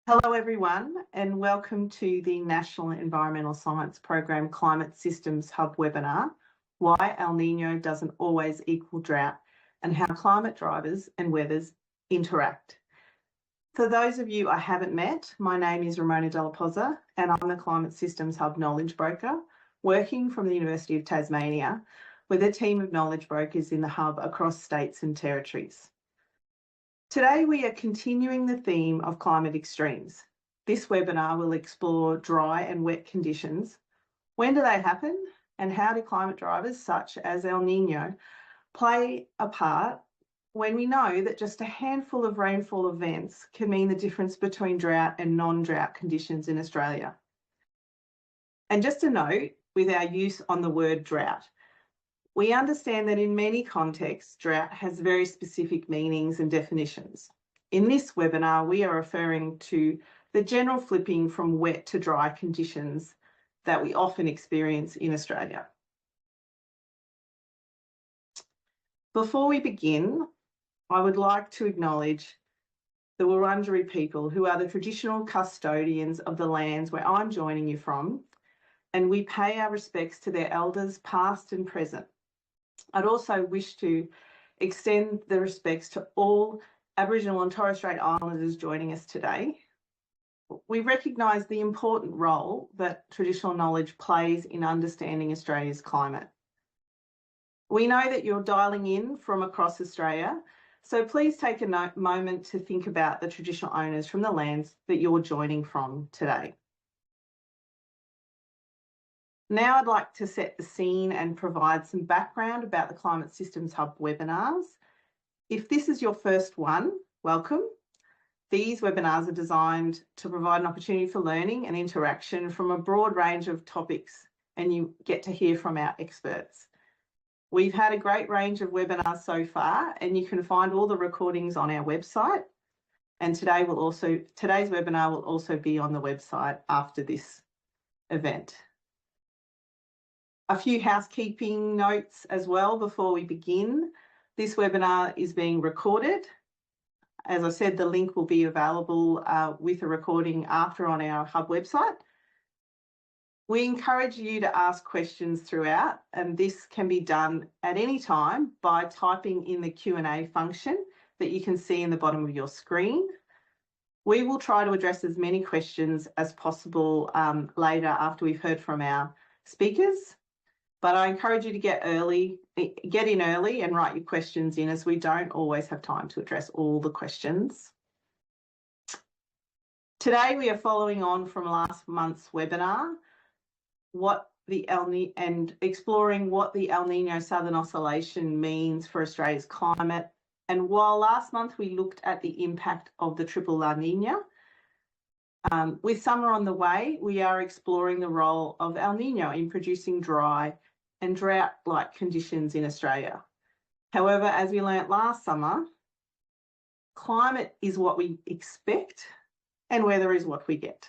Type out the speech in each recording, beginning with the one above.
Hello everyone and welcome to the National Environmental Science Program Climate Systems Hub webinar, Why El Nino Doesn't Always Equal Drought and How Climate Drivers and Weathers Interact. For those of you I haven't met, my name is Ramona Della Pozza and I'm the Climate Systems Hub Knowledge Broker working from the University of Tasmania with a team of knowledge brokers in the hub across states and territories. Today we are continuing the theme of climate extremes. This webinar will explore dry and wet conditions. When do they happen and how do climate drivers such as El Nino play a part when we know that just a handful of rainfall events can mean the difference between drought and non-drought conditions in Australia? And just a note with our use on the word drought. We understand that in many contexts, drought has very specific meanings and definitions. In this webinar, we are referring to the general flipping from wet to dry conditions that we often experience in Australia. Before we begin, I would like to acknowledge the Wurundjeri people who are the traditional custodians of the lands where I'm joining you from, and we pay our respects to their elders past and present. I'd also wish to extend the respects to all Aboriginal and Torres Strait Islanders joining us today. We recognise the important role that traditional knowledge plays in understanding Australia's climate. We know that you're dialing in from across Australia, so please take a moment to think about the traditional owners from the lands that you're joining from today. Now I'd like to set the scene and provide some background about the Climate Systems Hub webinars. If this is your first one, welcome. These webinars are designed to provide an opportunity for learning and interaction from a broad range of topics, and you get to hear from our experts. We've had a great range of webinars so far, and you can find all the recordings on our website. And today's webinar will also be on the website after this event. A few housekeeping notes as well before we begin. This webinar is being recorded. As I said, the link will be available with a recording after on our Hub website. We encourage you to ask questions throughout, and this can be done at any time by typing in the Q&A function that you can see in the bottom of your screen. We will try to address as many questions as possible later after we've heard from our speakers. But I encourage you to get in early and write your questions in, as we don't always have time to address all the questions. Today we are following on from last month's webinar, and exploring what the El Nino Southern Oscillation means for Australia's climate. And while last month we looked at the impact of the triple La Nina, with summer on the way, we are exploring the role of El Nino in producing dry and drought-like conditions in Australia. However, as we learnt last summer, climate is what we expect and weather is what we get.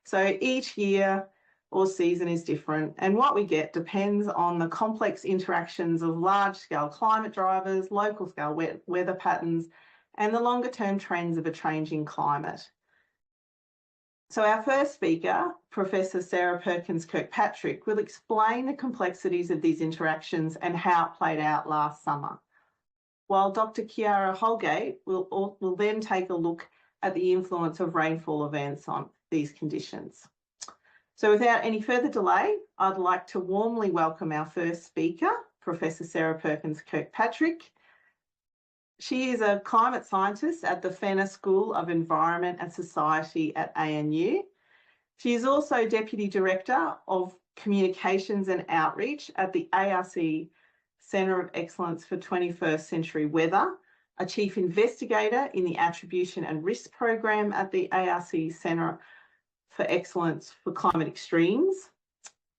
So each year or season is different, and what we get depends on the complex interactions of large-scale climate drivers, local-scale weather patterns, and the longer-term trends of a changing climate. So our first speaker, Professor Sarah Perkins-Kirkpatrick, will explain the complexities of these interactions and how it played out last summer, while Dr. Chiara Holgate will then take a look at the influence of rainfall events on these conditions. So without any further delay, I'd like to warmly welcome our first speaker, Professor Sarah Perkins-Kirkpatrick. She is a climate scientist at the Fenner School of Environment and Society at ANU. She is also Deputy Director of Communications and Outreach at the ARC Centre of Excellence for 21st Century Weather, a Chief Investigator in the Attribution and Risk Program at the ARC Centre for Excellence for Climate Extremes,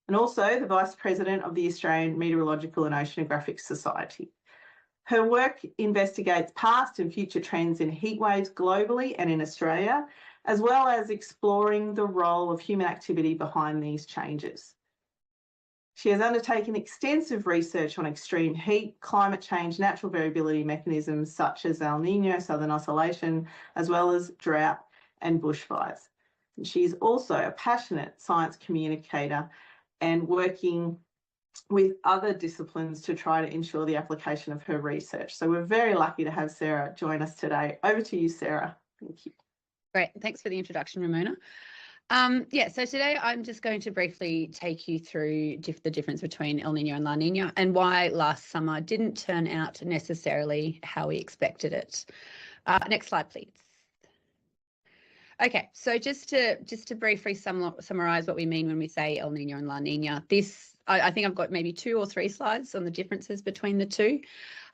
and also the Vice President of the Australian Meteorological and Oceanographic Society. Her work investigates past and future trends in heatwaves globally and in Australia, as well as exploring the role of human activity behind these changes. She has undertaken extensive research on extreme heat, climate change, natural variability mechanisms such as El Nino, Southern Oscillation, as well as drought and bushfires. And she's also a passionate science communicator and working with other disciplines to try to ensure the application of her research. So we're very lucky to have Sarah join us today. Over to you, Sarah. Thank you. Great. Thanks for the introduction, Ramona. So today I'm just going to briefly take you through the difference between El Nino and La Nina and why last summer didn't turn out necessarily how we expected it. Next slide, please. Okay, so just to briefly summarize what we mean when we say El Nino and La Nina, I think I've got maybe 2 or 3 slides on the differences between the two.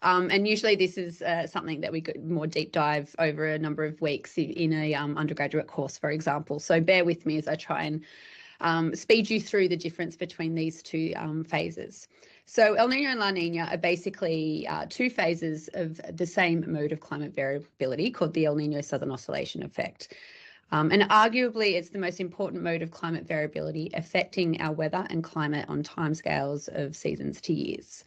And usually this is something that we could more deep dive over a number of weeks in a undergraduate course, for example. So bear with me as I try and speed you through the difference between these two phases. So El Nino and La Nina are basically 2 phases of the same mode of climate variability called the El Nino Southern Oscillation effect. And arguably, it's the most important mode of climate variability affecting our weather and climate on timescales of seasons to years.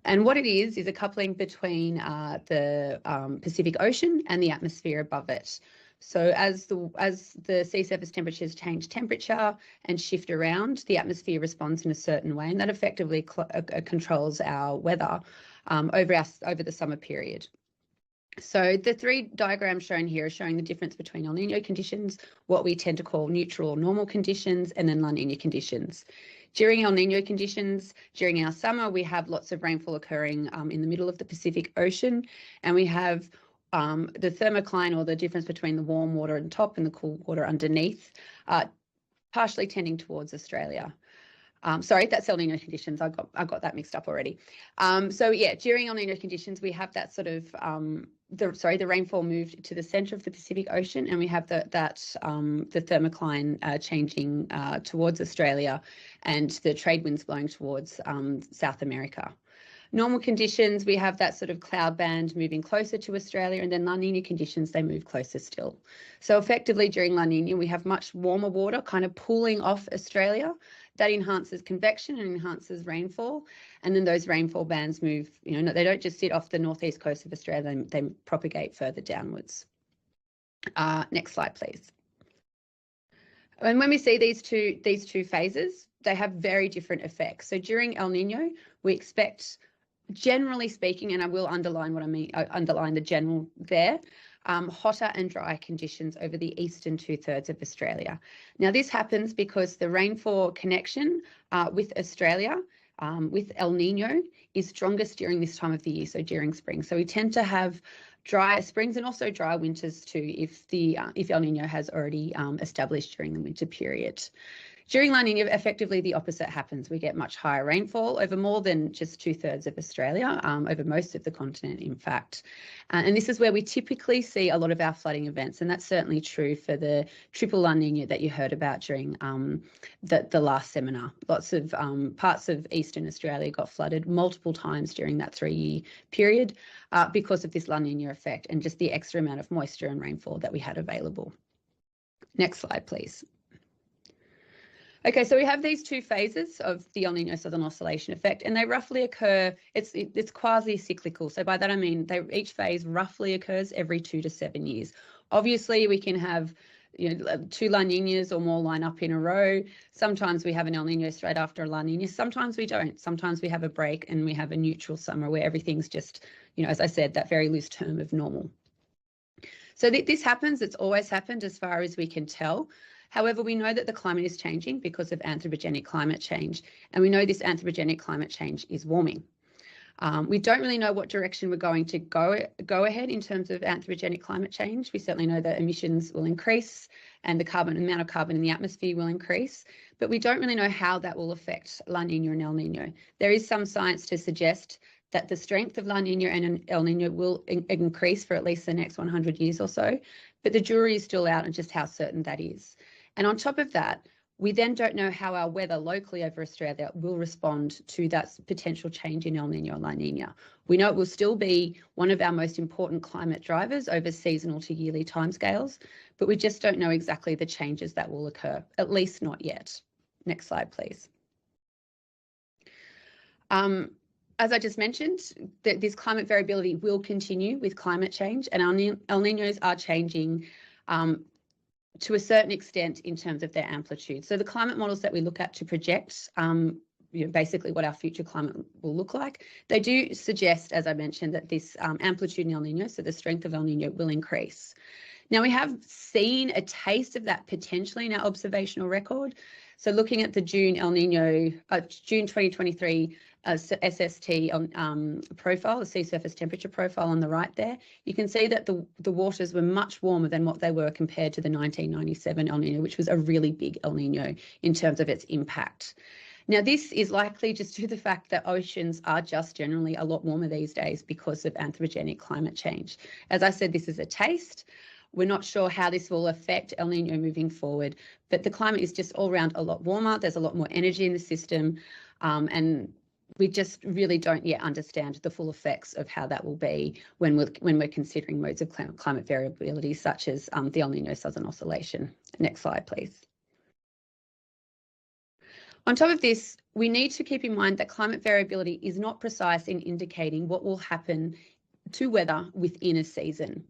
And what it is a coupling between the Pacific Ocean and the atmosphere above it. So as the sea surface temperatures change temperature and shift around, the atmosphere responds in a certain way, and that effectively controls our weather over the summer period. So the 3 diagrams shown here are showing the difference between El Nino conditions, what we tend to call neutral or normal conditions, and then La Nina conditions. During El Nino conditions, during our summer, we have lots of rainfall occurring in the middle of the Pacific Ocean, and we have the thermocline, or the difference between the warm water on top and the cool water underneath, partially tending towards Australia. Sorry, that's El Nino conditions. I got that mixed up already. So yeah, during El Nino conditions, we have that sort of the rainfall moved to the centre of the Pacific Ocean, and we have the thermocline changing towards Australia, and the trade winds blowing towards South America. Normal conditions, we have that sort of cloud band moving closer to Australia, and then La Nina conditions, they move closer still. So effectively during La Nina, we have much warmer water kind of pooling off Australia. That enhances convection and enhances rainfall. And then those rainfall bands move, they don't just sit off the northeast coast of Australia, they propagate further downwards. Next slide, please. And when we see these two phases, they have very different effects. So during El Nino, we expect, generally speaking, and I will underline what I mean, underline the general there, hotter and dry conditions over the eastern 2/3 of Australia. Now, this happens because the rainfall connection with Australia, with El Nino, is strongest during this time of the year, so during spring. So we tend to have dry springs and also dry winters too, if El Nino has already established during the winter period. During La Nina, effectively the opposite happens. We get much higher rainfall over more than just 2/3 of Australia, over most of the continent, in fact. And this is where we typically see a lot of our flooding events, and that's certainly true for the triple La Nina that you heard about during the last seminar. Lots of parts of eastern Australia got flooded multiple times during that 3-year period because of this La Nina effect and just the extra amount of moisture and rainfall that we had available. Next slide, please. Okay, so we have these 2 phases of the El Nino Southern Oscillation effect, and they roughly occur, it's quasi-cyclical. So by that I mean each phase roughly occurs every 2 to 7 years. Obviously, we can have 2 La Ninas or more line up in a row. Sometimes we have an El Nino straight after a La Nina. Sometimes we don't. Sometimes we have a break and we have a neutral summer where everything's just, as I said, that very loose term of normal. So this happens. It's always happened as far as we can tell. However, we know that the climate is changing because of anthropogenic climate change, and we know this anthropogenic climate change is warming. We don't really know what direction we're going to go ahead in terms of anthropogenic climate change. We certainly know that emissions will increase and the amount of carbon in the atmosphere will increase, but we don't really know how that will affect La Nina and El Nino. There is some science to suggest that the strength of La Nina and El Nino will increase for at least the next 100 years or so, but the jury is still out on just how certain that is. And on top of that, we then don't know how our weather locally over Australia will respond to that potential change in El Nino or La Nina. We know it will still be one of our most important climate drivers over seasonal to yearly timescales, but we just don't know exactly the changes that will occur, at least not yet. Next slide, please. As I just mentioned, this climate variability will continue with climate change, and El Ninos are changing to a certain extent in terms of their amplitude. So the climate models that we look at to project basically what our future climate will look like, they do suggest, as I mentioned, that this amplitude in El Nino, so the strength of El Nino, will increase. Now, we have seen a taste of that potentially in our observational record. So looking at the June El Nino, June 2023 SST profile, the sea surface temperature profile on the right there, you can see that the waters were much warmer than what they were compared to the 1997 El Nino, which was a really big El Nino in terms of its impact. Now, this is likely just due to the fact that oceans are just generally a lot warmer these days because of anthropogenic climate change. As I said, this is a taste. We're not sure how this will affect El Nino moving forward, but the climate is just all around a lot warmer. There's a lot more energy in the system, and we just really don't yet understand the full effects of how that will be when we're considering modes of climate variability, such as the El Nino Southern Oscillation. Next slide, please. On top of this, we need to keep in mind that climate variability is not precise in indicating what will happen to weather within a season.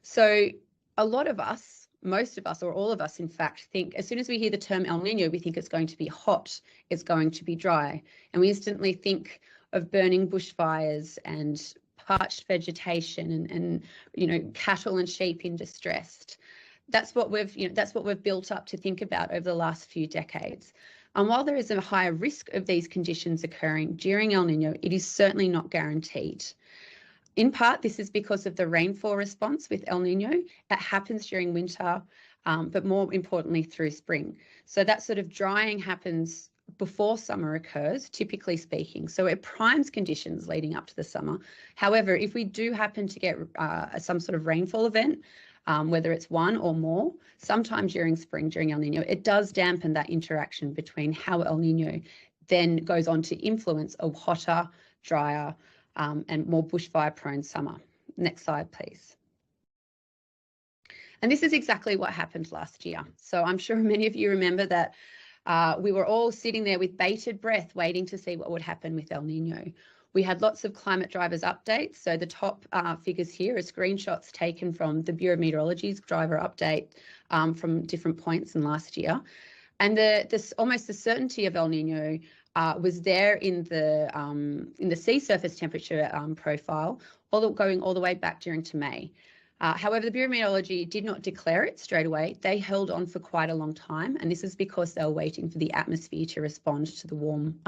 So a lot of us, most of us, or all of us, in fact, think as soon as we hear the term El Nino, we think it's going to be hot, it's going to be dry. And we instantly think of burning bushfires and parched vegetation and cattle and sheep in distress. That's what we've built up to think about over the last few decades. And while there is a higher risk of these conditions occurring during El Nino, it is certainly not guaranteed. In part, this is because of the rainfall response with El Nino. It happens during winter, but more importantly through spring. So that sort of drying happens before summer occurs, typically speaking. So it primes conditions leading up to the summer. However, if we do happen to get some sort of rainfall event, whether it's one or more, sometime during spring, during El Nino, it does dampen that interaction between how El Nino then goes on to influence a hotter, drier, and more bushfire-prone summer. Next slide, please. And this is exactly what happened last year. So I'm sure many of you remember that we were all sitting there with bated breath waiting to see what would happen with El Nino. We had lots of climate drivers updates. So the top figures here are screenshots taken from the Bureau of Meteorology's driver update from different points in last year. And almost the certainty of El Nino was there in the sea surface temperature profile, going all the way back during to May. However, the Bureau of Meteorology did not declare it straight away. They held on for quite a long time, and this is because they were waiting for the atmosphere to respond to the warm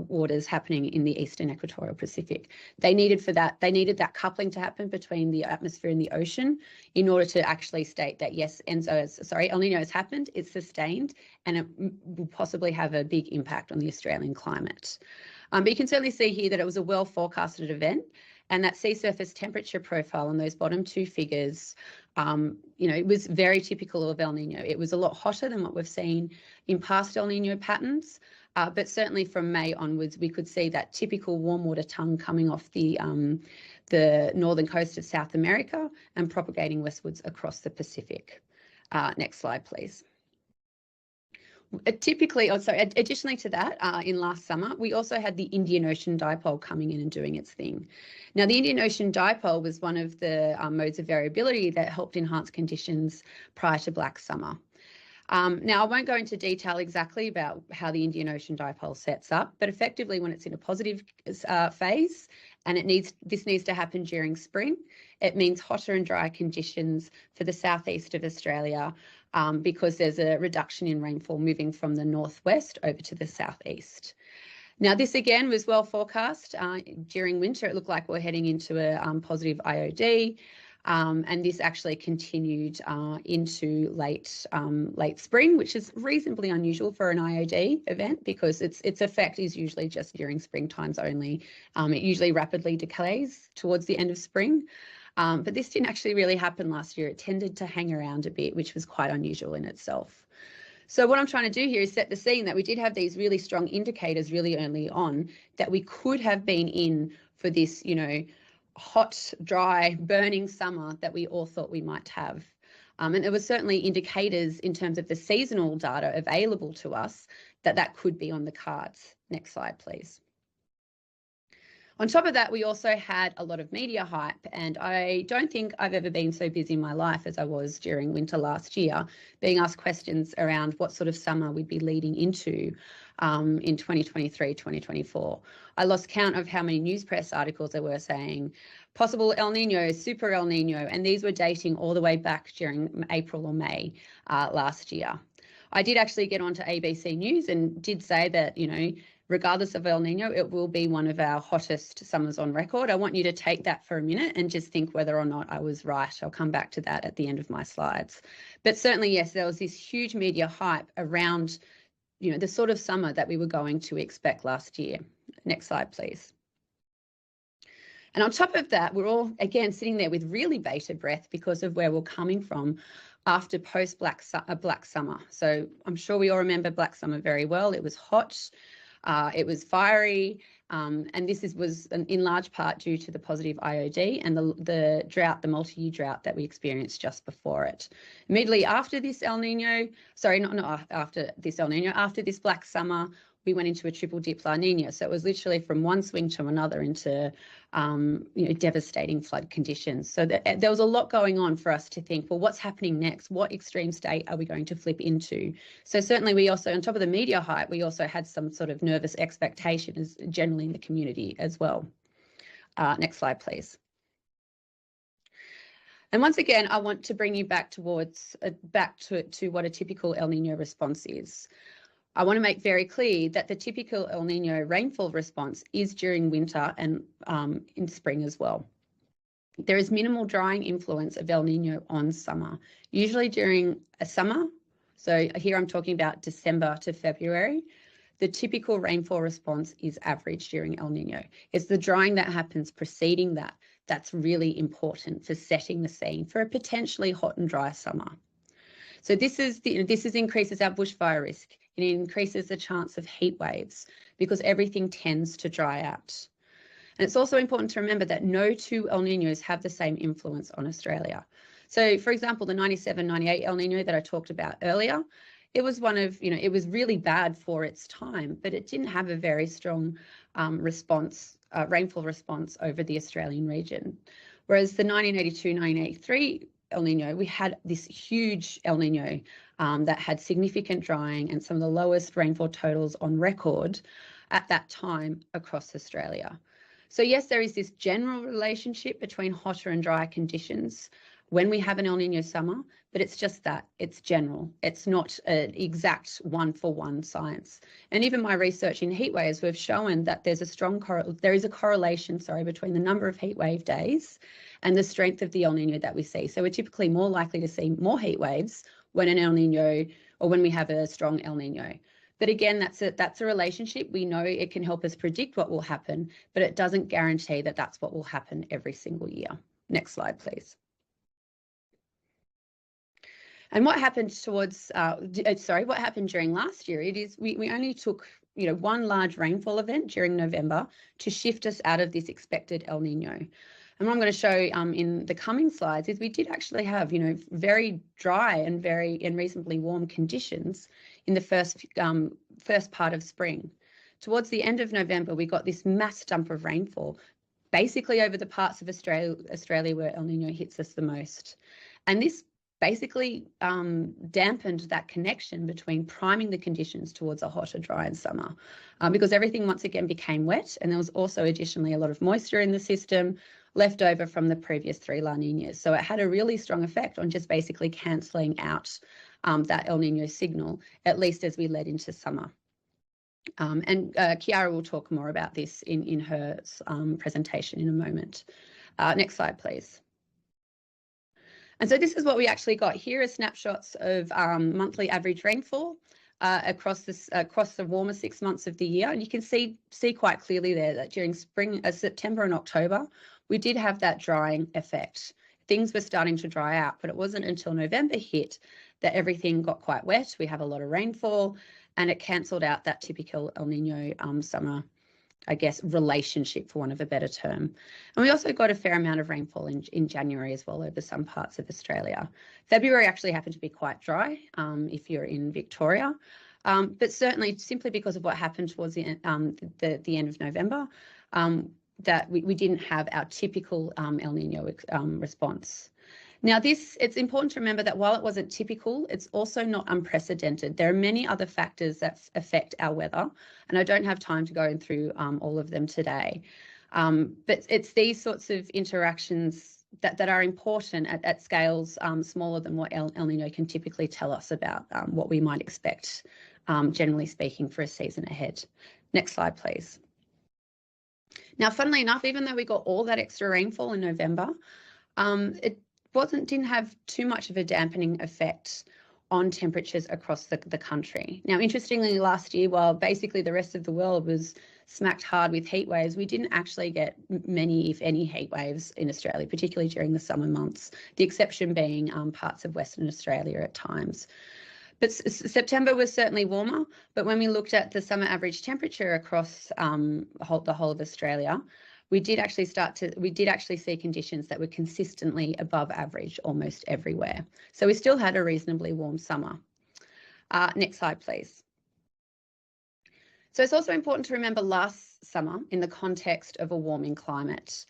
waters happening in the eastern equatorial Pacific. They needed that coupling to happen between the atmosphere and the ocean in order to actually state that yes, El Nino has happened, it's sustained, and it will possibly have a big impact on the Australian climate. But you can certainly see here that it was a well forecasted event, and that sea surface temperature profile on those bottom two figures, it was very typical of El Nino. It was a lot hotter than what we've seen in past El Nino patterns. But certainly from May onwards, we could see that typical warm water tongue coming off the northern coast of South America and propagating westwards across the Pacific. Next slide, please. Additionally to that, in last summer, we also had the Indian Ocean Dipole coming in and doing its thing. Now, the Indian Ocean Dipole was one of the modes of variability that helped enhance conditions prior to Black Summer. Now, I won't go into detail exactly about how the Indian Ocean Dipole sets up, but effectively when it's in a positive phase and this needs to happen during spring, it means hotter and drier conditions for the southeast of Australia because there's a reduction in rainfall moving from the northwest over to the southeast. Now, this again was well forecast. During winter, it looked like we're heading into a positive IOD. And this actually continued into late spring, which is reasonably unusual for an IOD event because its effect is usually just during spring times only. It usually rapidly decays towards the end of spring. But this didn't actually really happen last year. It tended to hang around a bit, which was quite unusual in itself. So what I'm trying to do here is set the scene that we did have these really strong indicators really early on that we could have been in for this, hot, dry, burning summer that we all thought we might have. And there were certainly indicators in terms of the seasonal data available to us that could be on the cards. Next slide, please. On top of that, we also had a lot of media hype, and I don't think I've ever been so busy in my life as I was during winter last year, being asked questions around what sort of summer we'd be leading into in 2023, 2024. I lost count of how many news press articles there were saying possible El Nino, super El Nino, and these were dating all the way back during April or May last year. I did actually get onto ABC News and did say that, you know, regardless of El Nino, it will be one of our hottest summers on record. I want you to take that for a minute and just think whether or not I was right. I'll come back to that at the end of my slides. But certainly, yes, there was this huge media hype around, you know, the sort of summer that we were going to expect last year. Next slide, please. And on top of that, we're all, again, sitting there with really bated breath because of where we're coming from after post-Black Summer. So I'm sure we all remember Black Summer very well. It was hot. It was fiery, and this was in large part due to the positive IOD and the drought, the multi-year drought that we experienced just before it. Immediately after this El Nino, sorry, not after this El Nino, after this Black Summer, we went into a triple dip La Nina. So it was literally from one swing to another into you know, devastating flood conditions. So there was a lot going on for us to think, well, what's happening next? What extreme state are we going to flip into? So certainly we also, on top of the media hype, we also had some sort of nervous expectations generally in the community as well. Next slide, please. And once again, I want to bring you back towards back to what a typical El Nino response is. I want to make very clear that the typical El Nino rainfall response is during winter and in spring as well. There is minimal drying influence of El Nino on summer, usually during a summer. So here I'm talking about December to February. The typical rainfall response is average during El Nino. It's the drying that happens preceding that that's really important for setting the scene for a potentially hot and dry summer. So this increases our bushfire risk. It increases the chance of heat waves because everything tends to dry out. And it's also important to remember that no two El Ninos have the same influence on Australia. So for example, the 97-98 El Nino that I talked about earlier, it was one of, you know, it was really bad for its time, but it didn't have a very strong rainfall response over the Australian region. Whereas the 1982-1983 El Nino, we had this huge El Nino that had significant drying and some of the lowest rainfall totals on record at that time across Australia. So yes, there is this general relationship between hotter and drier conditions when we have an El Nino summer, but it's just that, it's general. It's not an exact one-for-one science. And even my research in heat waves, we've shown that there's a correlation between the number of heat wave days and the strength of the El Nino that we see. So we're typically more likely to see more heat waves when an El Nino or when we have a strong El Nino. But again, that's a relationship. We know it can help us predict what will happen, but it doesn't guarantee that that's what will happen every single year. Next slide, please. And what happened what happened during last year? It is we only took, you know, one large rainfall event during November to shift us out of this expected El Nino. And what I'm going to show in the coming slides is we did actually have, you know, very dry and reasonably warm conditions in the first part of spring. Towards the end of November, we got this mass dump of rainfall, basically over the parts of Australia where El Nino hits us the most. And this basically dampened that connection between priming the conditions towards a hotter, dry summer because everything once again became wet, and there was also additionally a lot of moisture in the system left over from the previous 3 La Ninas. So it had a really strong effect on just basically cancelling out that El Nino signal, at least as we led into summer. And Chiara will talk more about this in her presentation in a moment. Next slide, please. And so this is what we actually got here, are snapshots of monthly average rainfall across the warmer 6 months of the year. And you can see quite clearly there that during spring, September and October, we did have that drying effect. Things were starting to dry out, but it wasn't until November hit that everything got quite wet. We have a lot of rainfall and it cancelled out that typical El Nino summer, I guess, relationship, for want of a better term. And we also got a fair amount of rainfall in January as well over some parts of Australia. February actually happened to be quite dry if you're in Victoria, but certainly simply because of what happened towards the end of November, that we didn't have our typical El Nino response. Now, it's important to remember that while it wasn't typical, it's also not unprecedented. There are many other factors that affect our weather, and I don't have time to go through all of them today. But it's these sorts of interactions that are important at scales smaller than what El Nino can typically tell us about what we might expect, generally speaking, for a season ahead. Next slide, please. Now, funnily enough, even though we got all that extra rainfall in November, it didn't have too much of a dampening effect on temperatures across the country. Now, interestingly, last year, while basically the rest of the world was smacked hard with heat waves, we didn't actually get many, if any, heat waves in Australia, particularly during the summer months, the exception being parts of Western Australia at times. But September was certainly warmer, but when we looked at the summer average temperature across the whole of Australia, we did actually see conditions that were consistently above average almost everywhere. So we still had a reasonably warm summer. Next slide, please. So it's also important to remember last summer in the context of a warming climate.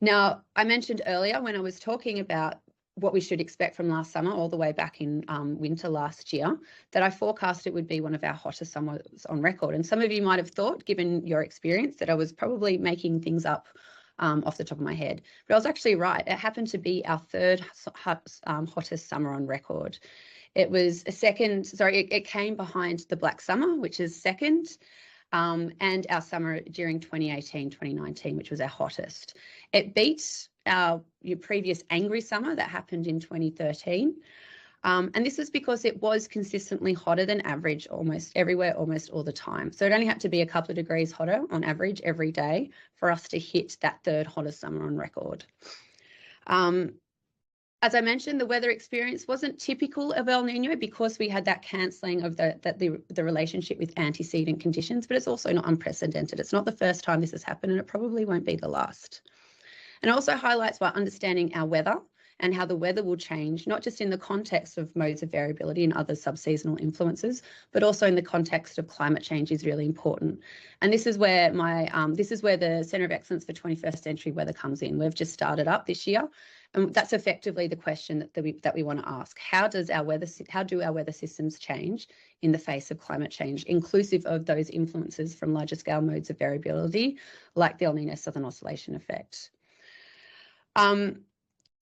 Now, I mentioned earlier when I was talking about what we should expect from last summer all the way back in winter last year, that I forecast it would be one of our hottest summers on record. And some of you might have thought, given your experience, that I was probably making things up off the top of my head. But I was actually right. It happened to be our third hottest summer on record. It was it came behind the Black Summer, which is second, and our summer during 2018-2019, which was our hottest. It beat your previous angry summer that happened in 2013. And this is because it was consistently hotter than average almost everywhere, almost all the time. So it only had to be a couple of degrees hotter on average every day for us to hit that third hottest summer on record. As I mentioned, the weather experience wasn't typical of El Nino because we had that cancelling of the relationship with antecedent conditions, but it's also not unprecedented. It's not the first time this has happened, and it probably won't be the last. And it also highlights why understanding our weather and how the weather will change, not just in the context of modes of variability and other subseasonal influences, but also in the context of climate change is really important. And this is where the Centre of Excellence for 21st Century Weather comes in. We've just started up this year, and that's effectively the question that we want to ask. How do our weather systems change in the face of climate change, inclusive of those influences from larger scale modes of variability, like the El Nino Southern Oscillation effect?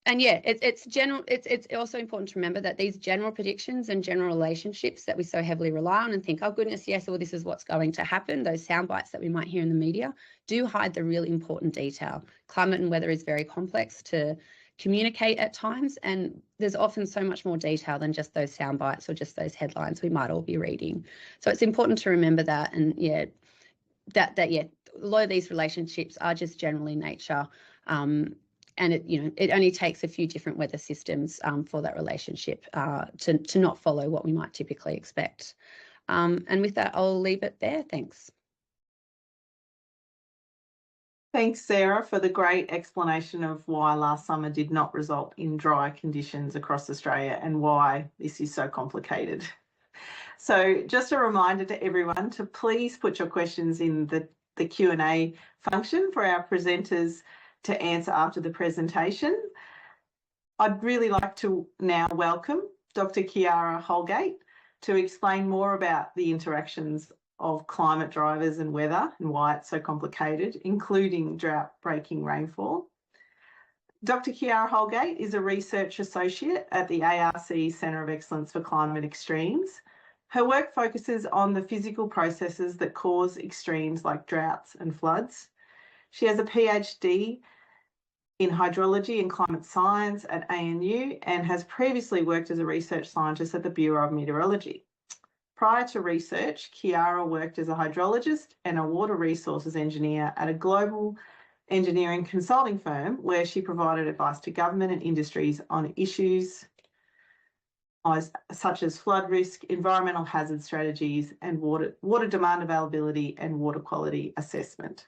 And yeah, it's also important to remember that these general predictions and general relationships that we so heavily rely on and think, oh goodness, yes, well, this is what's going to happen, those sound bites that we might hear in the media, do hide the really important detail. Climate and weather is very complex to communicate at times, and there's often so much more detail than just those sound bites or just those headlines we might all be reading. So it's important to remember that, and a lot of these relationships are just general in nature. And it only takes a few different weather systems for that relationship to not follow what we might typically expect. And with that, I'll leave it there. Thanks. Thanks, Sarah, for the great explanation of why last summer did not result in dry conditions across Australia and why this is so complicated. So just a reminder to everyone to please put your questions in the Q&A function for our presenters to answer after the presentation. I'd really like to now welcome Dr. Chiara Holgate to explain more about the interactions of climate drivers and weather and why it's so complicated, including drought-breaking rainfall. Dr. Chiara Holgate is a research associate at the ARC Centre of Excellence for Climate Extremes. Her work focuses on the physical processes that cause extremes like droughts and floods. She has a PhD in hydrology and climate science at ANU and has previously worked as a research scientist at the Bureau of Meteorology. Prior to research, Chiara worked as a hydrologist and a water resources engineer at a global engineering consulting firm where she provided advice to government and industries on issues such as flood risk, environmental hazard strategies, and water demand availability and water quality assessment.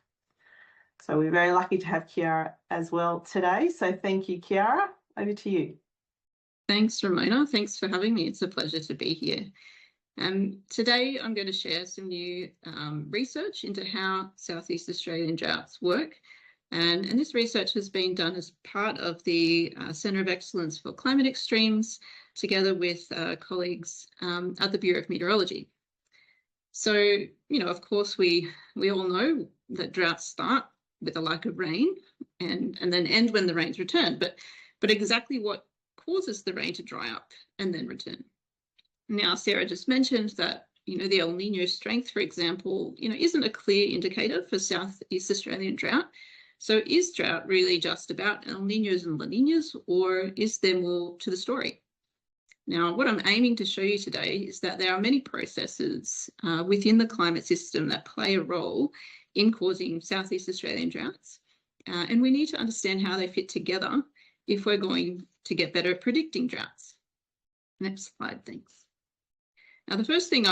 So we're very lucky to have Chiara as well today. So thank you, Chiara. Over to you. Thanks, Ramona. Thanks for having me. It's a pleasure to be here. Today, I'm going to share some new research into how Southeast Australian droughts work And this research has been done as part of the Centre of Excellence for Climate Extremes, together with colleagues at the Bureau of Meteorology. So, you know, of course, we all know that droughts start with a lack of rain and then end when the rains return. But exactly what causes the rain to dry up and then return? Now, Sarah just mentioned that, you know, the El Nino strength, for example, you know, isn't a clear indicator for Southeast Australian drought. So is drought really just about El Ninos and La Ninas, or is there more to the story? Now, what I'm aiming to show you today is that there are many processes within the climate system that play a role in causing Southeast Australian droughts. And we need to understand how they fit together if we're going to get better at predicting droughts. Next slide, thanks. Now, the first point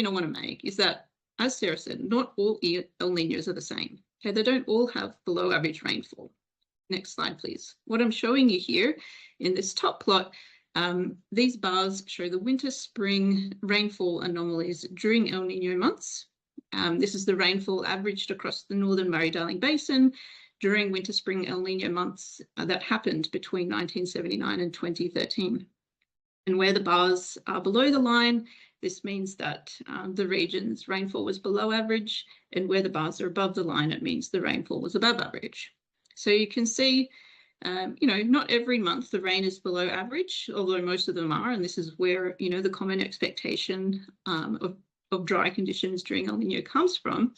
I want to make is that, as Sarah said, not all El Ninos are the same. Okay, they don't all have below average rainfall. Next slide, please. What I'm showing you here in this top plot, these bars show the winter-spring rainfall anomalies during El Nino months. This is the rainfall averaged across the northern Murray-Darling Basin during winter-spring El Nino months that happened between 1979 and 2013. And where the bars are below the line, this means that the region's rainfall was below average, and where the bars are above the line, it means the rainfall was above average. So you can see, you know, not every month the rain is below average, although most of them are, and this is where, you know, the common expectation of dry conditions during El Nino comes from,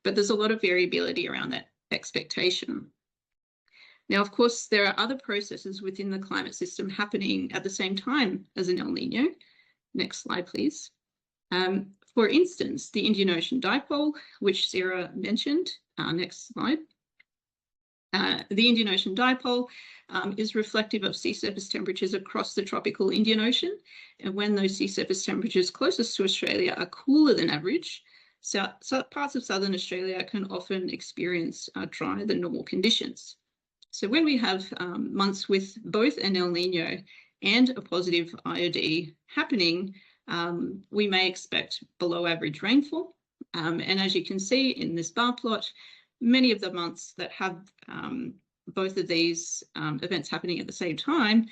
but there's a lot of variability around that expectation. Now, of course, there are other processes within the climate system happening at the same time as an El Nino. Next slide, please. For instance, the Indian Ocean dipole, which Sarah mentioned. Next slide. The Indian Ocean dipole is reflective of sea surface temperatures across the tropical Indian Ocean. And when those sea surface temperatures closest to Australia are cooler than average, so parts of southern Australia can often experience drier than normal conditions. So when we have months with both an El Nino and a positive IOD happening, we may expect below average rainfall. And as you can see in this bar plot, many of the months that have both of these events happening at the same time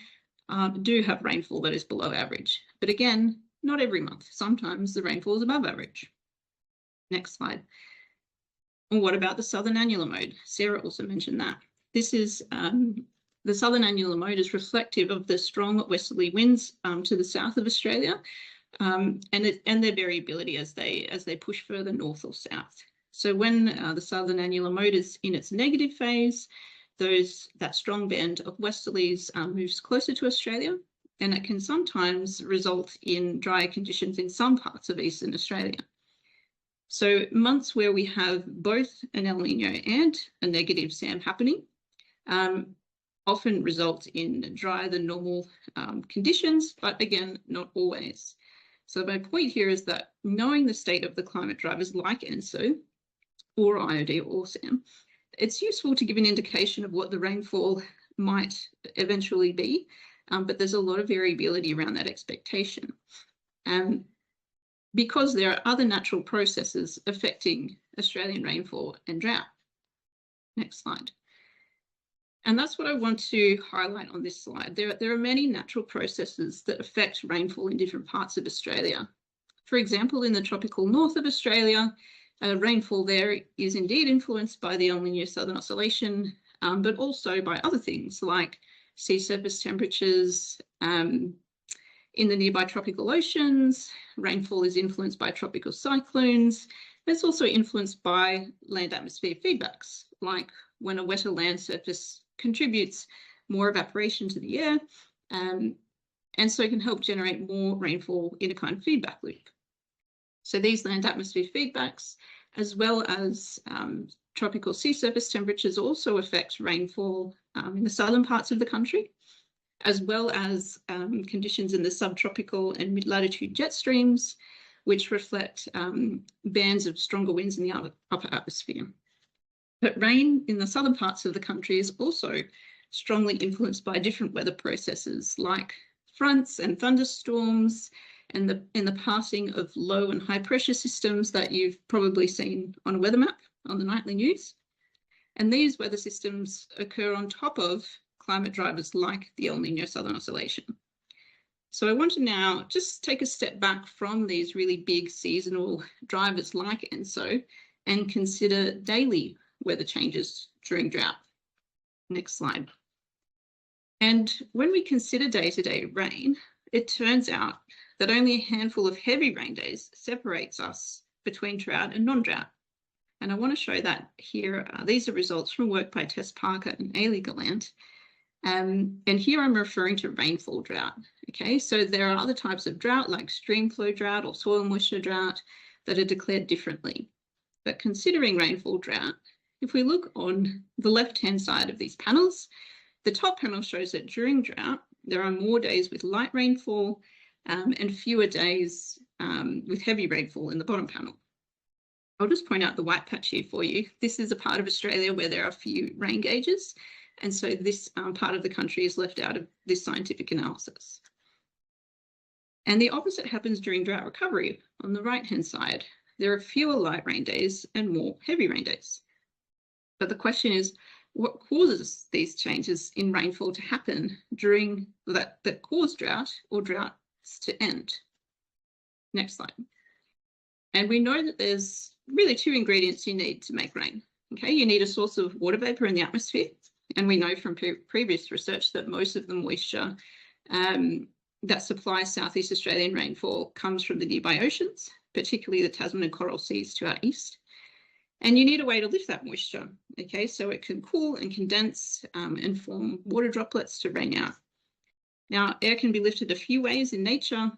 do have rainfall that is below average. But again, not every month. Sometimes the rainfall is above average. Next slide. And what about the southern annular mode? Sarah also mentioned that. This is the southern annular mode is reflective of the strong westerly winds to the south of Australia and their variability as they push further north or south. So when the southern annular mode is in its negative phase, that strong band of westerlies moves closer to Australia, and it can sometimes result in drier conditions in some parts of eastern Australia. So months where we have both an El Nino and a negative SAM happening often result in drier than normal conditions, but again, not always. So my point here is that knowing the state of the climate drivers like ENSO or IOD or SAM, it's useful to give an indication of what the rainfall might eventually be, but there's a lot of variability around that expectation. Because there are other natural processes affecting Australian rainfall and drought. Next slide. And that's what I want to highlight on this slide. There are many natural processes that affect rainfall in different parts of Australia. For example, in the tropical north of Australia, rainfall there is indeed influenced by the El Nino Southern Oscillation, but also by other things like sea surface temperatures. In the nearby tropical oceans, rainfall is influenced by tropical cyclones. It's also influenced by land atmosphere feedbacks, like when a wetter land surface contributes more evaporation to the air, and so it can help generate more rainfall in a kind of feedback loop. So these land atmosphere feedbacks, as well as tropical sea surface temperatures, also affect rainfall in the southern parts of the country, as well as conditions in the subtropical and mid-latitude jet streams, which reflect bands of stronger winds in the upper atmosphere. But rain in the southern parts of the country is also strongly influenced by different weather processes like fronts and thunderstorms and the passing of low and high pressure systems that you've probably seen on a weather map on the nightly news. And these weather systems occur on top of climate drivers like the El Nino Southern Oscillation. So I want to now just take a step back from these really big seasonal drivers like ENSO and consider daily weather changes during drought. Next slide. And when we consider day-to-day rain, it turns out that only a handful of heavy rain days separates us between drought and non-drought. And I want to show that here. These are results from work by Tess Parker and Ailey Gallant. And here I'm referring to rainfall drought. Okay, so there are other types of drought like stream flow drought or soil moisture drought that are declared differently. But considering rainfall drought, if we look on the left-hand side of these panels, the top panel shows that during drought, there are more days with light rainfall and fewer days with heavy rainfall in the bottom panel. I'll just point out the white patch here for you. This is a part of Australia where there are few rain gauges. And so this part of the country is left out of this scientific analysis. And the opposite happens during drought recovery. On the right-hand side, there are fewer light rain days and more heavy rain days. But the question is, what causes these changes in rainfall to happen during that cause drought or droughts to end? Next slide. And we know that there's really two ingredients you need to make rain. Okay, you need a source of water vapor in the atmosphere. And we know from previous research that most of the moisture that supplies Southeast Australian rainfall comes from the nearby oceans, particularly the Tasman and Coral Seas to our east. And you need a way to lift that moisture, okay, so it can cool and condense and form water droplets to rain out. Now, air can be lifted a few ways in nature,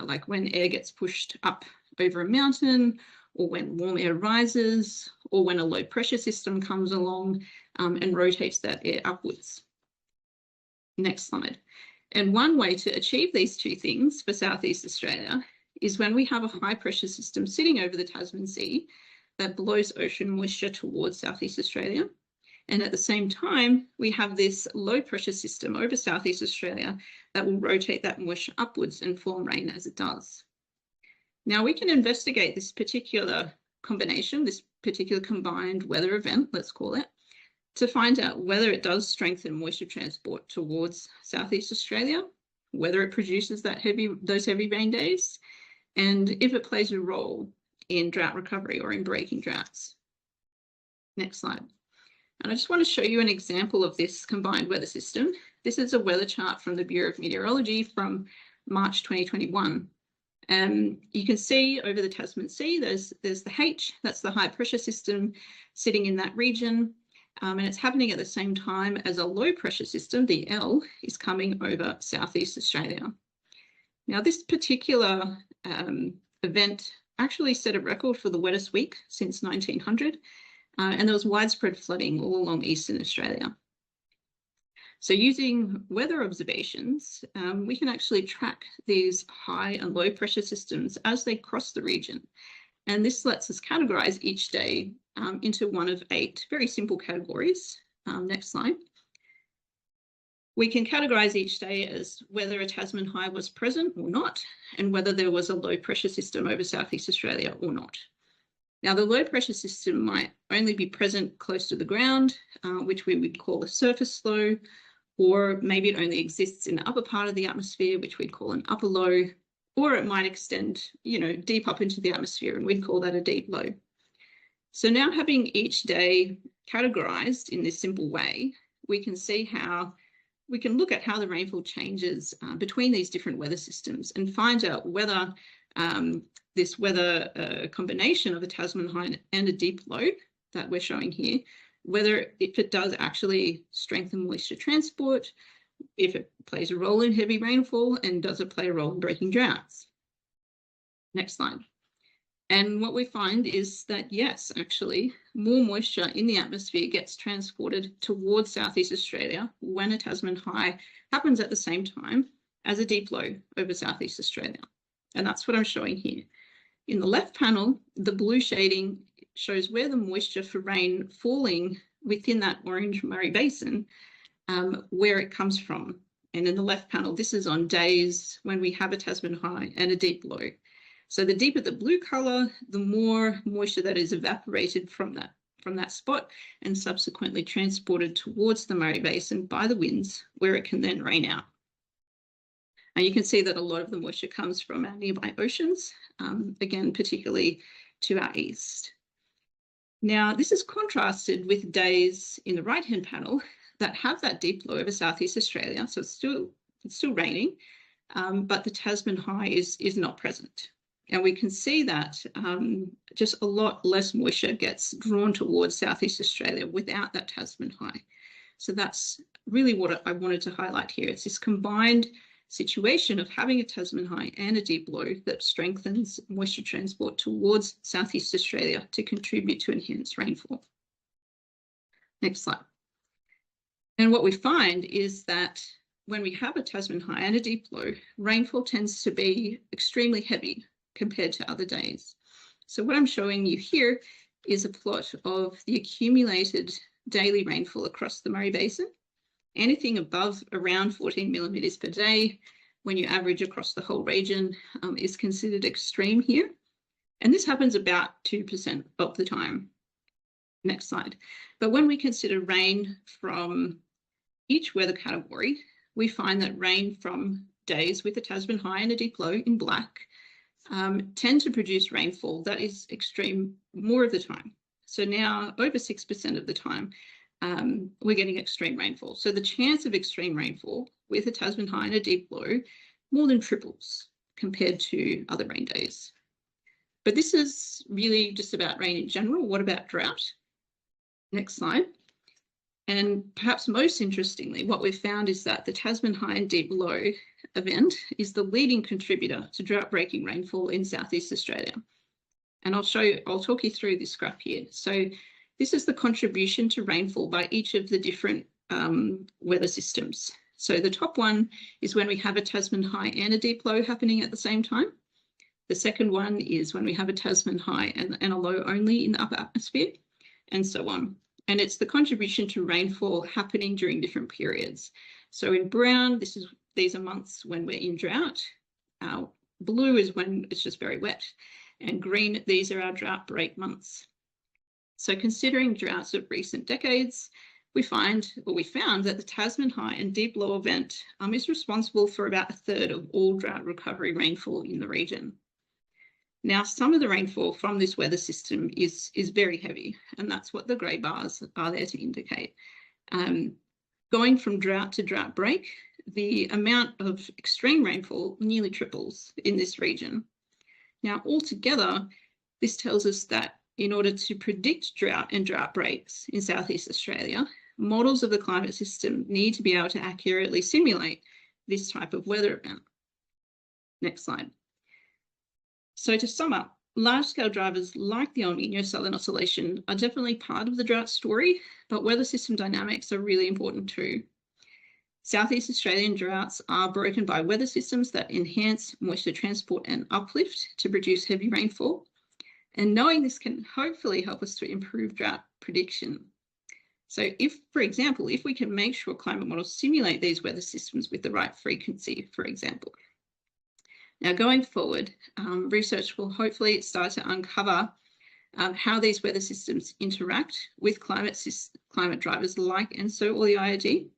like when air gets pushed up over a mountain, or when warm air rises, or when a low pressure system comes along and rotates that air upwards. Next slide. And one way to achieve these two things for Southeast Australia is when we have a high pressure system sitting over the Tasman Sea that blows ocean moisture towards Southeast Australia. And at the same time, we have this low pressure system over Southeast Australia that will rotate that moisture upwards and form rain as it does. Now we can investigate this particular combination, this particular combined weather event, let's call it, to find out whether it does strengthen moisture transport towards Southeast Australia, whether it produces those heavy rain days, and if it plays a role in drought recovery or in breaking droughts. Next slide. And I just want to show you an example of this combined weather system. This is a weather chart from the Bureau of Meteorology from March 2021. You can see over the Tasman Sea, there's the H, that's the high pressure system sitting in that region. And it's happening at the same time as a low pressure system, the L, is coming over Southeast Australia. Now, this particular event actually set a record for the wettest week since 1900, and there was widespread flooding all along Eastern Australia. So using weather observations, we can actually track these high and low pressure systems as they cross the region. And this lets us categorize each day into one of 8 very simple categories. Next slide. We can categorize each day as whether a Tasman high was present or not, and whether there was a low pressure system over Southeast Australia or not. Now, the low pressure system might only be present close to the ground, which we would call a surface low, or maybe it only exists in the upper part of the atmosphere, which we'd call an upper low, or it might extend, deep up into the atmosphere, and we'd call that a deep low. So now, having each day categorized in this simple way, we can see how we can look at how the rainfall changes between these different weather systems and find out whether this weather combination of a Tasman high and a deep low that we're showing here, whether if it does actually strengthen moisture transport, if it plays a role in heavy rainfall, and does it play a role in breaking droughts. Next slide. And what we find is that, yes, actually, more moisture in the atmosphere gets transported towards Southeast Australia when a Tasman high happens at the same time as a deep low over Southeast Australia. And that's what I'm showing here. In the left panel, the blue shading shows where the moisture for rain falling within that Orange Murray Basin, where it comes from. And in the left panel, this is on days when we have a Tasman high and a deep low. So the deeper the blue colour, the more moisture that is evaporated from that from that spot and subsequently transported towards the Murray Basin by the winds, where it can then rain out. And you can see that a lot of the moisture comes from our nearby oceans, again, particularly to our east. Now, this is contrasted with days in the right-hand panel that have that deep low over Southeast Australia. So it's still raining, but the Tasman high is not present. And we can see that just a lot less moisture gets drawn towards Southeast Australia without that Tasman high. So that's really what I wanted to highlight here. It's this combined situation of having a Tasman high and a deep low that strengthens moisture transport towards Southeast Australia to contribute to enhanced rainfall. Next slide. And what we find is that when we have a Tasman high and a deep low, rainfall tends to be extremely heavy compared to other days. So what I'm showing you here is a plot of the accumulated daily rainfall across the Murray Basin. Anything above around 14 millimetres per day, when you average across the whole region, is considered extreme here. And this happens about 2% of the time. Next slide. But when we consider rain from each weather category, we find that rain from days with a Tasman high and a deep low in black tend to produce rainfall that is extreme more of the time. So now over 6% of the time, we're getting extreme rainfall. So the chance of extreme rainfall with a Tasman high and a deep low more than triples compared to other rain days. But this is really just about rain in general. What about drought? Next slide. And perhaps most interestingly, what we've found is that the Tasman high and deep low event is the leading contributor to drought-breaking rainfall in Southeast Australia. And I'll talk you through this graph here. So this is the contribution to rainfall by each of the different weather systems. So the top one is when we have a Tasman high and a deep low happening at the same time. The second one is when we have a Tasman high and a low only in the upper atmosphere, and so on. And it's the contribution to rainfall happening during different periods. So in brown, these are months when we're in drought. Blue is when it's just very wet. And green, these are our drought break months. So considering droughts of recent decades, we found that the Tasman high and deep low event is responsible for about a third of all drought recovery rainfall in the region. Now, some of the rainfall from this weather system is very heavy, and that's what the grey bars are there to indicate. Going from drought to drought break, the amount of extreme rainfall nearly triples in this region. Now, altogether, this tells us that in order to predict drought and drought breaks in Southeast Australia, models of the climate system need to be able to accurately simulate this type of weather event. Next slide. So to sum up, large-scale drivers like the El Nino Southern Oscillation are definitely part of the drought story, but weather system dynamics are really important too. Southeast Australian droughts are broken by weather systems that enhance moisture transport and uplift to produce heavy rainfall. And knowing this can hopefully help us to improve drought prediction. So if, for example, if we can make sure climate models simulate these weather systems with the right frequency, for example. Now, going forward, research will hopefully start to uncover how these weather systems interact with climate drivers like ENSO or the IOD.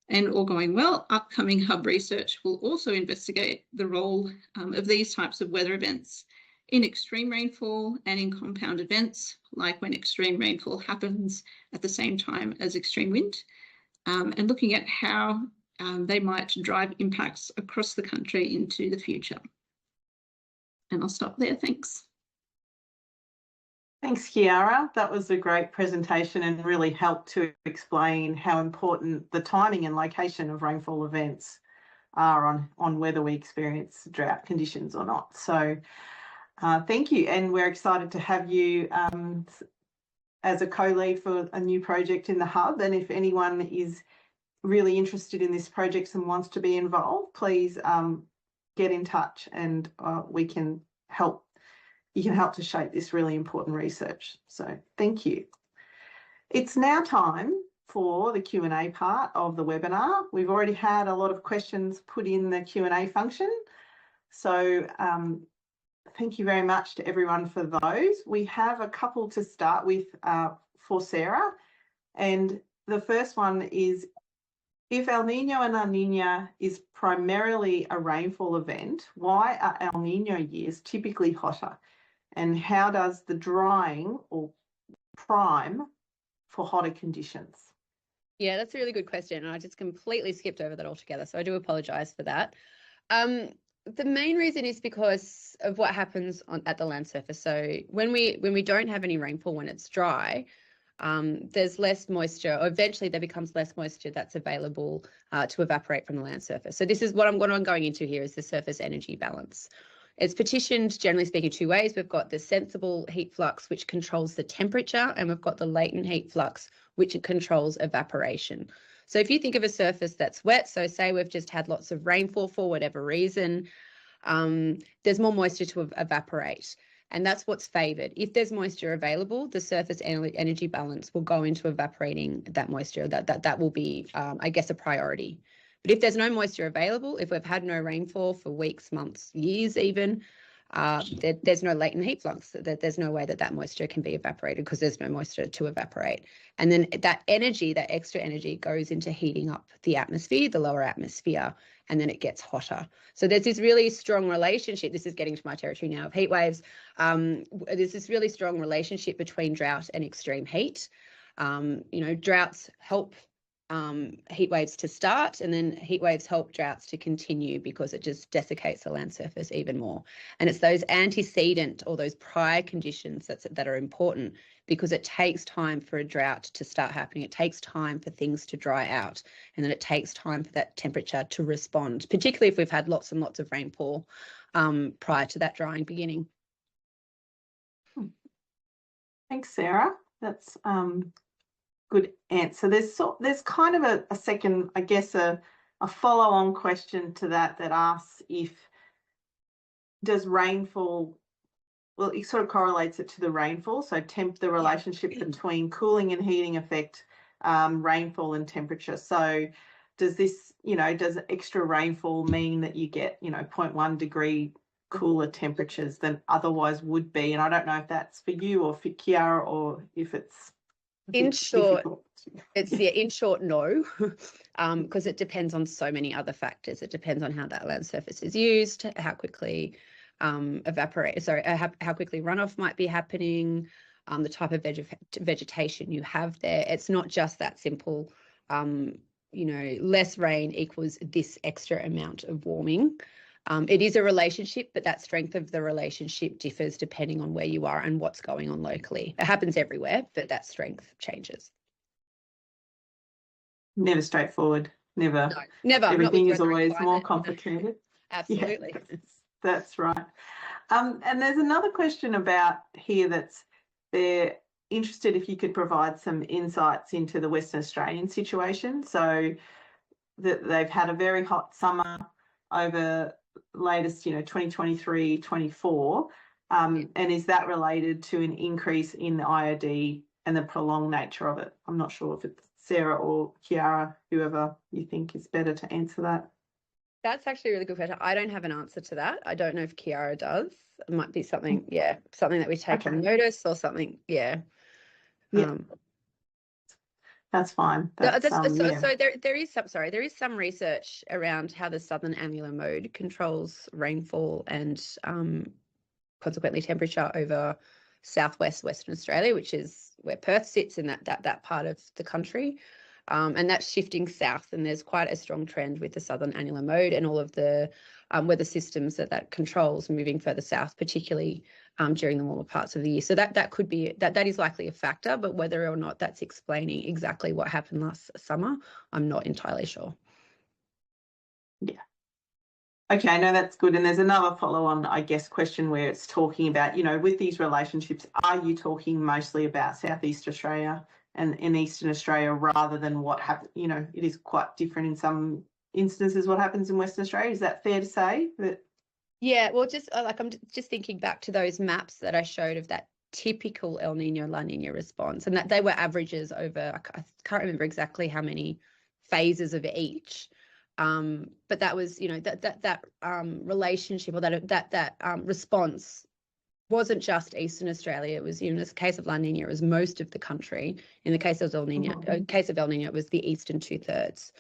And all going well, upcoming hub research will also investigate the role of these types of weather events in extreme rainfall and in compound events, like when extreme rainfall happens at the same time as extreme wind, and looking at how they might drive impacts across the country into the future. And I'll stop there, thanks. Thanks, Kiara. That was a great presentation and really helped to explain how important the timing and location of rainfall events are on whether we experience drought conditions or not. So thank you, and we're excited to have you as a co-lead for a new project in the hub. And if anyone is really interested in this project and wants to be involved, please get in touch, and we can help. You can help to shape this really important research. So thank you. It's now time for the Q&A part of the webinar. We've already had a lot of questions put in the Q&A function. So thank you very much to everyone for those. We have a couple to start with for Sarah. And the first one is, if El Nino and La Nina is primarily a rainfall event, why are El Nino years typically hotter? And how does the drying or prime for hotter conditions? Yeah, that's a really good question. And I just completely skipped over that altogether. So I do apologise for that. The main reason is because of what happens at the land surface. So when we don't have any rainfall, when it's dry, there's less moisture, or eventually there becomes less moisture that's available to evaporate from the land surface. So this is what I'm going into here, is the surface energy balance. It's partitioned, generally speaking, two ways. We've got the sensible heat flux, which controls the temperature, and we've got the latent heat flux, which controls evaporation. So if you think of a surface that's wet, so say we've just had lots of rainfall for whatever reason, there's more moisture to evaporate. And that's what's favoured. If there's moisture available, the surface energy balance will go into evaporating that moisture. That will be, I guess, a priority. But if there's no moisture available, if we've had no rainfall for weeks, months, years even, there's no latent heat flux. There's no way that moisture can be evaporated because there's no moisture to evaporate. And then that energy, that extra energy, goes into heating up the atmosphere, the lower atmosphere, and then it gets hotter. So there's this really strong relationship. This is getting to my territory now of heat waves. There's this really strong relationship between drought and extreme heat. Droughts help heat waves to start, and then heat waves help droughts to continue because it just desiccates the land surface even more. And it's those antecedent or those prior conditions that are important, because it takes time for a drought to start happening. It takes time for things to dry out, and then it takes time for that temperature to respond, particularly if we've had lots and lots of rainfall prior to that drying beginning. Thanks, Sarah. That's good answer. There's kind of a second, I guess, a follow-on question to that asks, if does rainfall, well, it sort of correlates it to the rainfall. So the relationship between cooling and heating affect rainfall and temperature. So does this, does extra rainfall mean that you get, 0.1 degree cooler temperatures than otherwise would be? And I don't know if that's for you or for Kiara, or if it's in short, no, because it depends on so many other factors. It depends on how that land surface is used, how quickly how quickly runoff might be happening, the type of vegetation you have there. It's not just that simple. Less rain equals this extra amount of warming. It is a relationship, but that strength of the relationship differs depending on where you are and what's going on locally. It happens everywhere, but that strength changes. Never straightforward. Never. No, never. Everything is always more complicated. Absolutely. Yeah, that's right. And there's another question about here they're interested if you could provide some insights into the Western Australian situation. So that they've had a very hot summer over latest, 2023, 24. And is that related to an increase in the IOD and the prolonged nature of it? I'm not sure if it's Sarah or Kiara, whoever you think is better to answer that. That's actually a really good question. I don't have an answer to that. I don't know if Kiara does. It might be something that we take on notice or something. Yeah. That's fine. So there is some research around how the southern annular mode controls rainfall and consequently temperature over southwest Western Australia, which is where Perth sits in that part of the country. And that's shifting south, and there's quite a strong trend with the southern annular mode and all of the weather systems that controls moving further south, particularly during the warmer parts of the year. So that could be that is likely a factor, but whether or not that's explaining exactly what happened last summer, I'm not entirely sure. Yeah. Okay, no, that's good. And there's another follow-on, I guess, question where it's talking about, with these relationships, are you talking mostly about Southeast Australia and in Eastern Australia rather than what happened? It is quite different in some instances what happens in Western Australia. Is that fair to say? Yeah, well, I'm just thinking back to those maps that I showed of that typical El Nino La Nina response, and that they were averages over, I can't remember exactly how many phases of each. But that was, that relationship or that response wasn't just Eastern Australia. It was, in the case of La Nina, it was most of the country. In the case of El Nino, it was the eastern 2/3.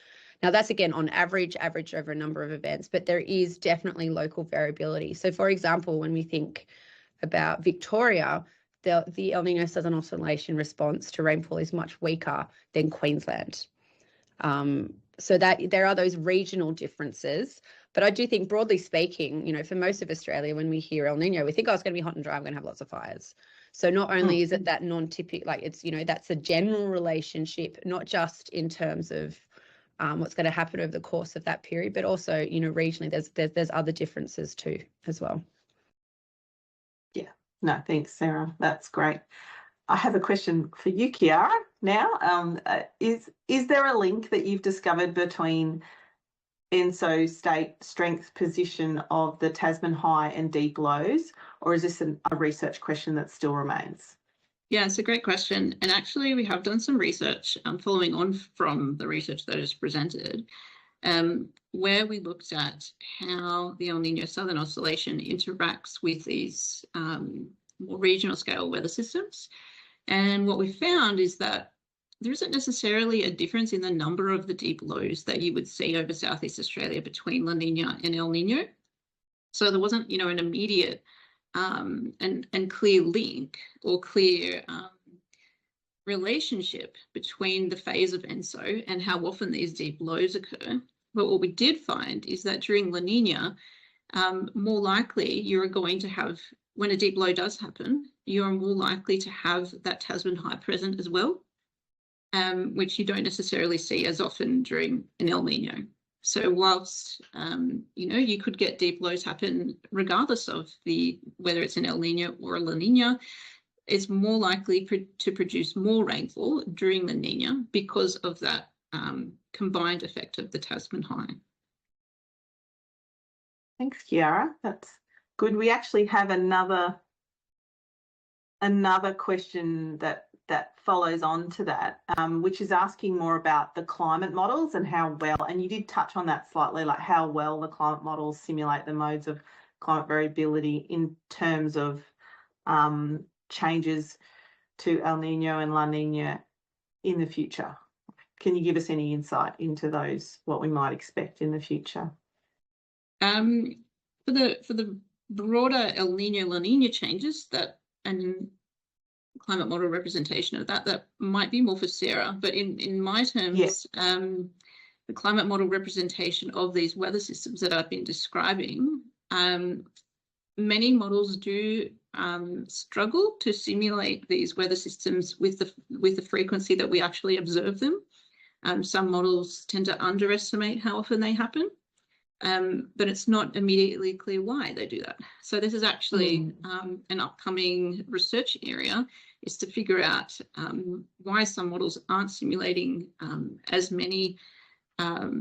Now that's again on average over a number of events, but there is definitely local variability. So for example, when we think about Victoria, the El Nino Southern Oscillation response to rainfall is much weaker than Queensland. So that there are those regional differences. But I do think, broadly speaking, for most of Australia, when we hear El Nino, we think, oh, it's going to be hot and dry, I'm going to have lots of fires. So not only is it that non-typical, like it's, that's a general relationship, not just in terms of what's going to happen over the course of that period, but also, regionally, there's other differences too, as well. Yeah, no, thanks, Sarah. That's great. I have a question for you, Kiara, now. Is there a link that you've discovered between ENSO state strength position of the Tasman high and deep lows, or is this a research question that still remains? Yeah, it's a great question. And actually, we have done some research following on from the research that is presented, where we looked at how the El Nino Southern Oscillation interacts with these more regional scale weather systems. And what we found is that there isn't necessarily a difference in the number of the deep lows that you would see over Southeast Australia between La Nina and El Nino. So there wasn't, an immediate and clear link or clear relationship between the phase of ENSO and how often these deep lows occur. But what we did find is that during La Nina, more likely you're going to have, when a deep low does happen, you're more likely to have that Tasman high present as well, which you don't necessarily see as often during an El Nino. So whilst, you could get deep lows happen regardless of whether it's an El Nino or a La Nina, it's more likely to produce more rainfall during La Nina because of that combined effect of the Tasman high. Thanks, Kiara. That's good. We actually have another question that follows on to that, which is asking more about the climate models and how well, and you did touch on that slightly, like how well the climate models simulate the modes of climate variability in terms of changes to El Nino and La Nina in the future. Can you give us any insight into those, what we might expect in the future? For the broader El Nino La Nina changes and climate model representation of that might be more for Sarah, but in my terms, yes. The climate model representation of these weather systems that I've been describing, many models do struggle to simulate these weather systems with the frequency that we actually observe them. Some models tend to underestimate how often they happen, but it's not immediately clear why they do that. So this is actually an upcoming research area, is to figure out why some models aren't simulating as many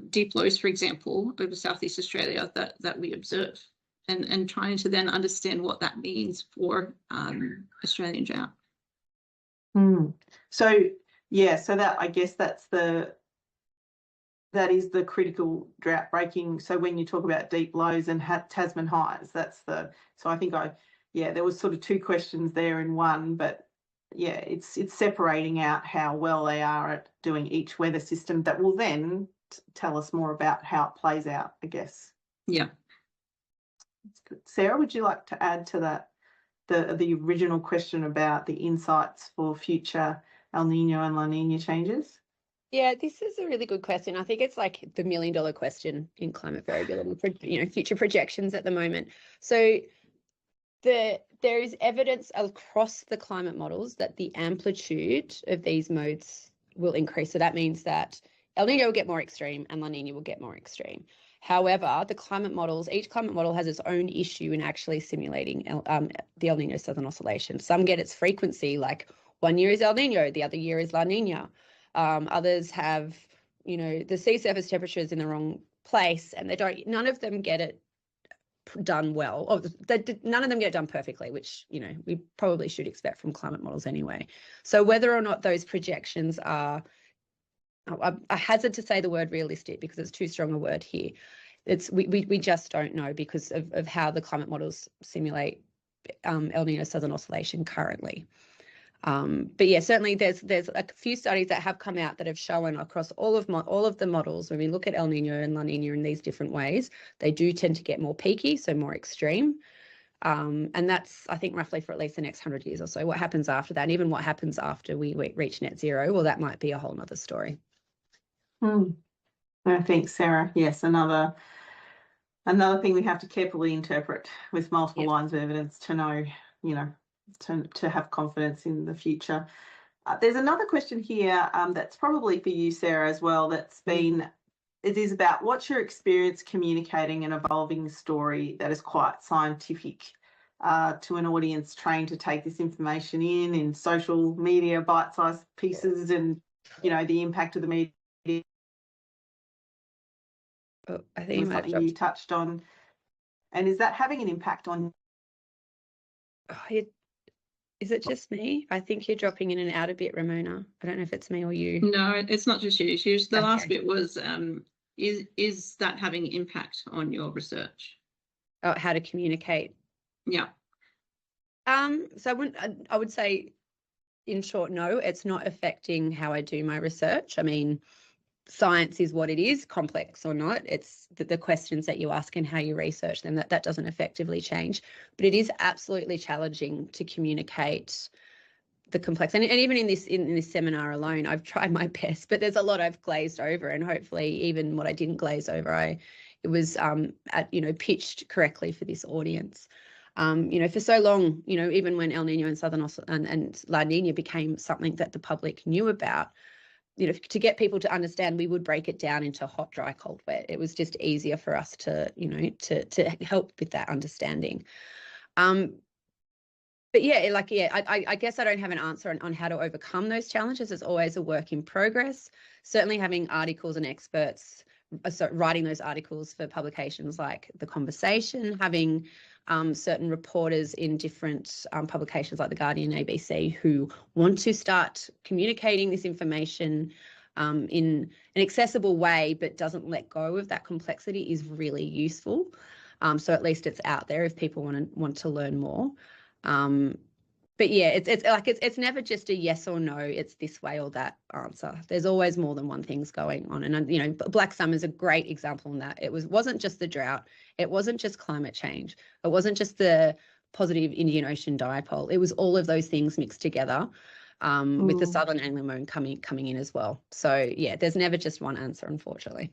deep lows, for example, over Southeast Australia that we observe, and trying to then understand what that means for Australian drought. So yeah, so that, I guess that is the critical drought breaking. So when you talk about deep lows and Tasman highs, so I think there was sort of two questions there in one, but yeah, it's separating out how well they are at doing each weather system that will then tell us more about how it plays out, I guess. Yeah. Sarah, would you like to add to that, the original question about the insights for future El Nino and La Nina changes? Yeah, this is a really good question. I think it's like the $1 million question in climate variability for future projections at the moment. So there is evidence across the climate models that the amplitude of these modes will increase. So that means that El Nino will get more extreme and La Nina will get more extreme. However, each climate model has its own issue in actually simulating the El Nino Southern Oscillation. Some get its frequency, like one year is El Nino, the other year is La Nina. Others have, the sea surface temperature is in the wrong place, and none of them get it done well. None of them get it done perfectly, which, we probably should expect from climate models anyway. So whether or not those projections are, I hazard to say the word realistic because it's too strong a word here. We just don't know because of how the climate models simulate El Nino Southern Oscillation currently. But yeah, certainly there's a few studies that have come out that have shown across all of the models, when we look at El Nino and La Nina in these different ways, they do tend to get more peaky, so more extreme. And that's, I think, roughly for at least the next 100 years or so. What happens after that, and even what happens after we reach net zero, well, that might be a whole nother story. I think, Sarah, yes, another thing we have to carefully interpret with multiple lines of evidence to know, to have confidence in the future. There's another question here that's probably for you, Sarah, as well, it is about what's your experience communicating an evolving story that is quite scientific to an audience trained to take this information in social media, bite-sized pieces, and, the impact of the media. Oh, I think something you touched on. And is that having an impact on? Is it just me? I think you're dropping in and out a bit, Ramona. I don't know if it's me or you. No, it's not just you. The last bit was, is that having impact on your research? Oh, how to communicate. Yeah. So I would say, in short, no, it's not affecting how I do my research. I mean, science is what it is, complex or not. It's the questions that you ask and how you research them, that doesn't effectively change. But it is absolutely challenging to communicate the complex. And even in this seminar alone, I've tried my best, but there's a lot I've glazed over, and hopefully even what I didn't glaze over, it was pitched correctly for this audience. For so long, even when El Nino and Southern and La Nina became something that the public knew about, to get people to understand, we would break it down into hot, dry, cold, wet. It was just easier for us to help with that understanding. But I guess I don't have an answer on how to overcome those challenges. It's always a work in progress. Certainly having articles and experts writing those articles for publications like The Conversation, having certain reporters in different publications like The Guardian, ABC, who want to start communicating this information in an accessible way, but doesn't let go of that complexity, is really useful. So at least it's out there if people want to learn more. But yeah, it's never just a yes or no, it's this way or that answer. There's always more than one thing's going on. And, Black Summer is a great example in that. It wasn't just the drought. It wasn't just climate change. It wasn't just the positive Indian Ocean dipole. It was all of those things mixed together with the southern anglomoon coming in as well. So yeah, there's never just one answer, unfortunately.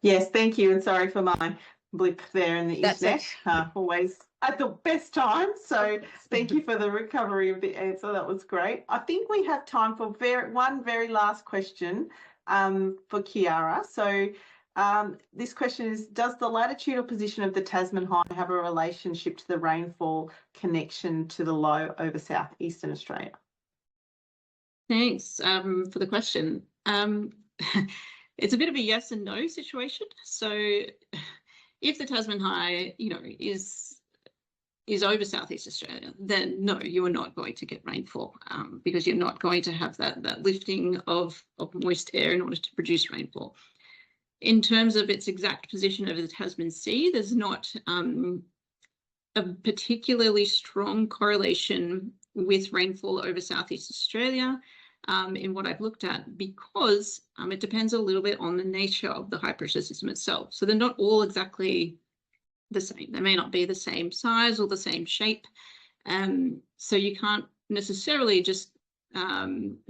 Yes, thank you. And sorry for my blip there in the internet. Always at the best time. So thank you for the recovery of the answer. That was great. I think we have time for one very last question for Kiara. So this question is, does the latitudinal position of the Tasman High have a relationship to the rainfall connection to the low over southeastern Australia? Thanks for the question. It's a bit of a yes and no situation. So if the Tasman High, is over Southeast Australia, then no, you are not going to get rainfall because you're not going to have that lifting of moist air in order to produce rainfall. In terms of its exact position over the Tasman Sea, there's not a particularly strong correlation with rainfall over Southeast Australia in what I've looked at, because it depends a little bit on the nature of the high pressure system itself. So they're not all exactly the same. They may not be the same size or the same shape. So you can't necessarily just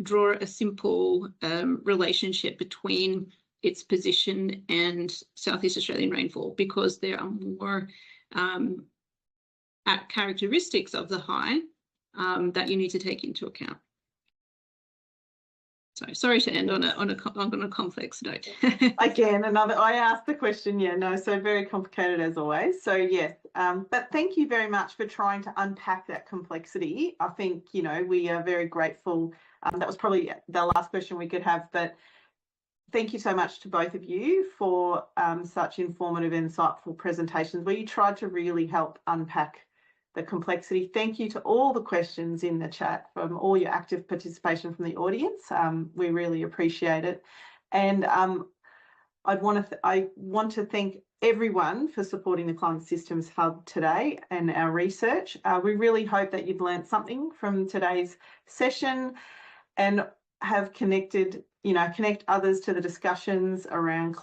draw a simple relationship between its position and Southeast Australian rainfall, because there are more characteristics of the high that you need to take into account. So sorry to end on a complex note. Again, I asked the question, so very complicated as always. So yes, but thank you very much for trying to unpack that complexity. I think, we are very grateful. That was probably the last question we could have, but thank you so much to both of you for such informative, insightful presentations where you tried to really help unpack the complexity. Thank you to all the questions in the chat, from all your active participation from the audience. We really appreciate it. And I want to thank everyone for supporting the Climate Systems Hub today and our research. We really hope that you've learned something from today's session and have connect others to the discussions around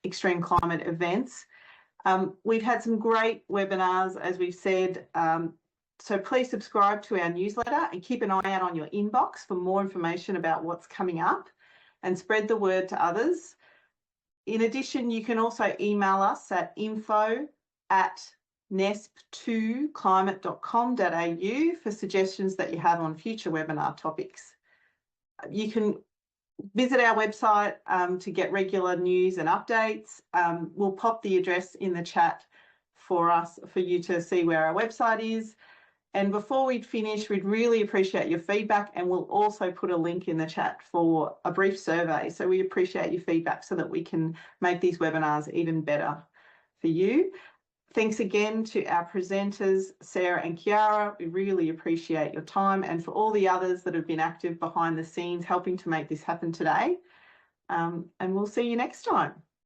extreme climate events. We've had some great webinars, as we've said, so please subscribe to our newsletter and keep an eye out on your inbox for more information about what's coming up, and spread the word to others. In addition, you can also email us at info@nesp2climate.com.au for suggestions that you have on future webinar topics. You can visit our website to get regular news and updates. We'll pop the address in the chat for you to see where our website is. And before we finish, we'd really appreciate your feedback, and we'll also put a link in the chat for a brief survey. So we appreciate your feedback so that we can make these webinars even better for you. Thanks again to our presenters, Sarah and Chiara. We really appreciate your time, and for all the others that have been active behind the scenes helping to make this happen today. And we'll see you next time.